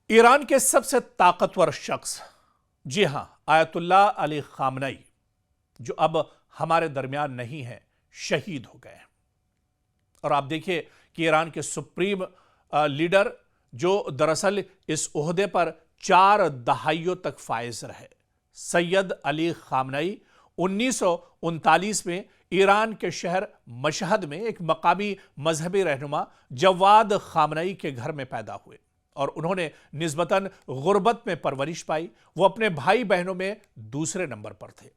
ایران کے سب سے طاقتور شخص، جی ہاں، آیت اللہ علی خامنئی، جو اب ہمارے درمیان نہیں ہیں، شہید ہو گئے ہیں۔ اور آپ دیکھیے کہ ایران کے سپریم لیڈر جو دراصل اس عہدے پر 4 دہائیوں تک فائز رہے، سید علی خامنئی 1939 میں ایران کے شہر مشہد میں ایک مقامی مذہبی رہنما جواد خامنئی کے گھر میں پیدا ہوئے، اور انہوں نے نسبتاً غربت میں پرورش پائی۔ وہ اپنے بھائی بہنوں میں دوسرے نمبر پر تھے۔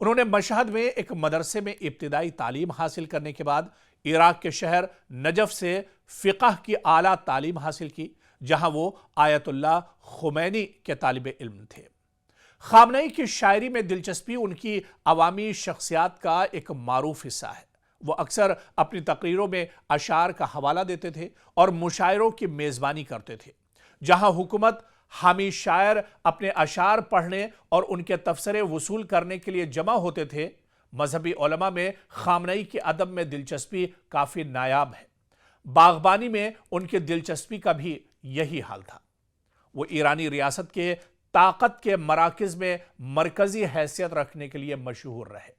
انہوں نے مشہد میں ایک مدرسے میں ابتدائی تعلیم حاصل کرنے کے بعد عراق کے شہر نجف سے فقہ کی اعلیٰ تعلیم حاصل کی، جہاں وہ آیت اللہ خمینی کے طالب علم تھے۔ خامنئی کی شاعری میں دلچسپی ان کی عوامی شخصیات کا ایک معروف حصہ ہے۔ وہ اکثر اپنی تقریروں میں اشعار کا حوالہ دیتے تھے اور مشاعروں کی میزبانی کرتے تھے، جہاں حکومت حامی شاعر اپنے اشعار پڑھنے اور ان کے تبصرے وصول کرنے کے لیے جمع ہوتے تھے۔ مذہبی علماء میں خامنئی کے ادب میں دلچسپی کافی نایاب ہے۔ باغبانی میں ان کی دلچسپی کا بھی یہی حال تھا۔ وہ ایرانی ریاست کے طاقت کے مراکز میں مرکزی حیثیت رکھنے کے لیے مشہور رہے۔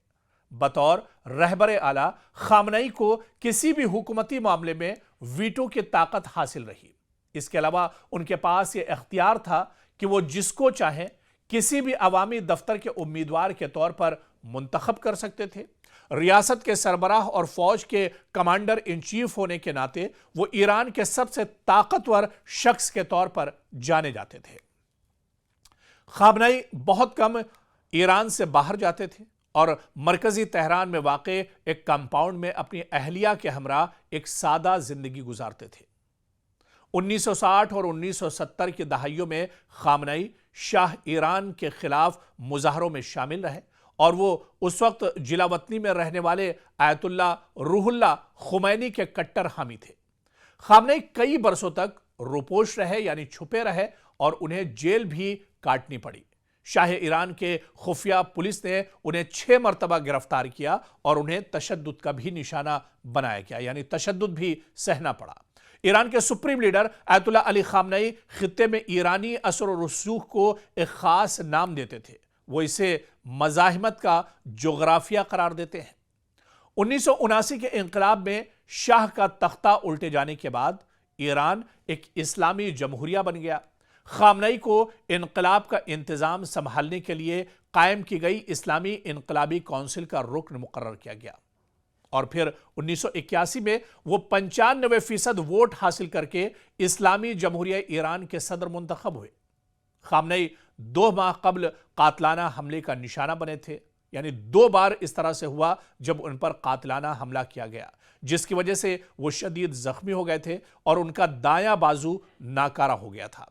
بطور رہبر اعلیٰ خامنئی کو کسی بھی حکومتی معاملے میں ویٹو کی طاقت حاصل رہی۔ اس کے علاوہ ان کے پاس یہ اختیار تھا کہ وہ جس کو چاہیں کسی بھی عوامی دفتر کے امیدوار کے طور پر منتخب کر سکتے تھے۔ ریاست کے سربراہ اور فوج کے کمانڈر ان چیف ہونے کے ناطے وہ ایران کے سب سے طاقتور شخص کے طور پر جانے جاتے تھے۔ خامنئی بہت کم ایران سے باہر جاتے تھے اور مرکزی تہران میں واقع ایک کمپاؤنڈ میں اپنی اہلیہ کے ہمراہ ایک سادہ زندگی گزارتے تھے۔ 1960 اور 1970 کی دہائیوں میں خامنئی شاہ ایران کے خلاف مظاہروں میں شامل رہے، اور وہ اس وقت جلاوطنی میں رہنے والے آیت اللہ روح اللہ خمینی کے کٹر حامی تھے۔ خامنئی کئی برسوں تک روپوش رہے، یعنی چھپے رہے، اور انہیں جیل بھی کاٹنی پڑی۔ شاہ ایران کے خفیہ پولیس نے انہیں 6 مرتبہ گرفتار کیا اور انہیں تشدد کا بھی نشانہ بنایا گیا، یعنی تشدد بھی سہنا پڑا۔ ایران کے سپریم لیڈر آیت اللہ علی خامنئی خطے میں ایرانی اثر و رسوخ کو ایک خاص نام دیتے تھے۔ وہ اسے مزاحمت کا جغرافیہ قرار دیتے ہیں۔ 1979 کے انقلاب میں شاہ کا تختہ الٹے جانے کے بعد ایران ایک اسلامی جمہوریہ بن گیا۔ خامنئی کو انقلاب کا انتظام سنبھالنے کے لیے قائم کی گئی اسلامی انقلابی کونسل کا رکن مقرر کیا گیا، اور پھر 1981 میں وہ 95% ووٹ حاصل کر کے اسلامی جمہوریہ ایران کے صدر منتخب ہوئے۔ خامنئی 2 ماہ قبل قاتلانہ حملے کا نشانہ بنے تھے، یعنی 2 بار اس طرح سے ہوا جب ان پر قاتلانہ حملہ کیا گیا، جس کی وجہ سے وہ شدید زخمی ہو گئے تھے اور ان کا دایاں بازو ناکارہ ہو گیا تھا۔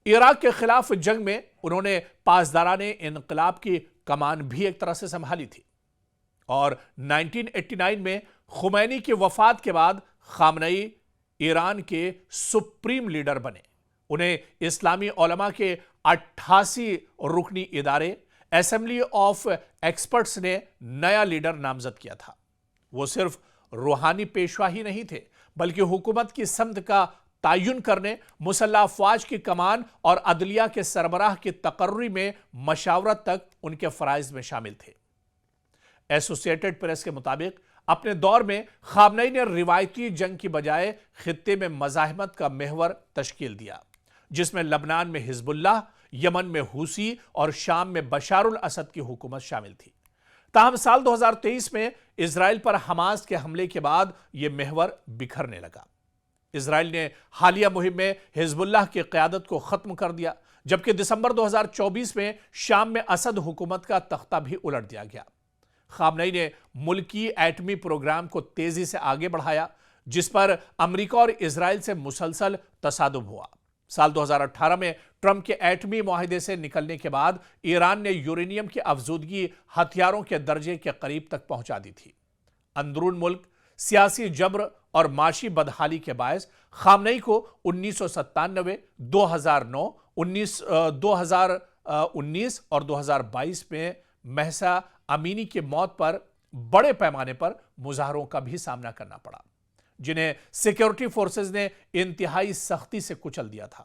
عراق کے خلاف جنگ میں انہوں نے پاسداران انقلاب کی کمان بھی ایک طرح سے سنبھالی تھی، اور 1989 میں خمینی کی وفات کے بعد خامنئی ایران کے سپریم لیڈر بنے۔ انہیں اسلامی علماء کے 88 رکنی ادارے اسمبلی آف ایکسپرٹس نے نیا لیڈر نامزد کیا تھا۔ وہ صرف روحانی پیشوا ہی نہیں تھے، بلکہ حکومت کی سمت کا تعین کرنے، مسلح افواج کی کمان اور عدلیہ کے سربراہ کی تقرری میں مشاورت تک ان کے فرائض میں شامل تھے۔ ایسوسیٹڈ پریس کے مطابق اپنے دور میں خامنئی نے روایتی جنگ کی بجائے خطے میں مزاحمت کا محور تشکیل دیا، جس میں لبنان میں حزب اللہ، یمن میں حوثی اور شام میں بشار الاسد کی حکومت شامل تھی۔ تاہم سال 2023 میں اسرائیل پر حماس کے حملے کے بعد یہ محور بکھرنے لگا۔ اسرائیل نے حالیہ مہم میں حزب اللہ کی قیادت کو ختم کر دیا، جبکہ دسمبر 2024 میں شام میں اسد حکومت کا تختہ بھی الٹ دیا گیا۔ خامنئی نے ملکی ایٹمی پروگرام کو تیزی سے آگے بڑھایا، جس پر امریکہ اور اسرائیل سے مسلسل تصادم ہوا۔ سال 2018 میں ٹرمپ کے ایٹمی معاہدے سے نکلنے کے بعد ایران نے یورینیم کی افزودگی ہتھیاروں کے درجے کے قریب تک پہنچا دی تھی۔ اندرون ملک سیاسی جبر اور معاشی بدحالی کے باعث خامنئی کو 1997، 2009، 2019 اور 2022 میں مہسا امینی کی موت پر بڑے پیمانے پر مظاہروں کا بھی سامنا کرنا پڑا، جنہیں سیکیورٹی فورسز نے انتہائی سختی سے کچل دیا تھا۔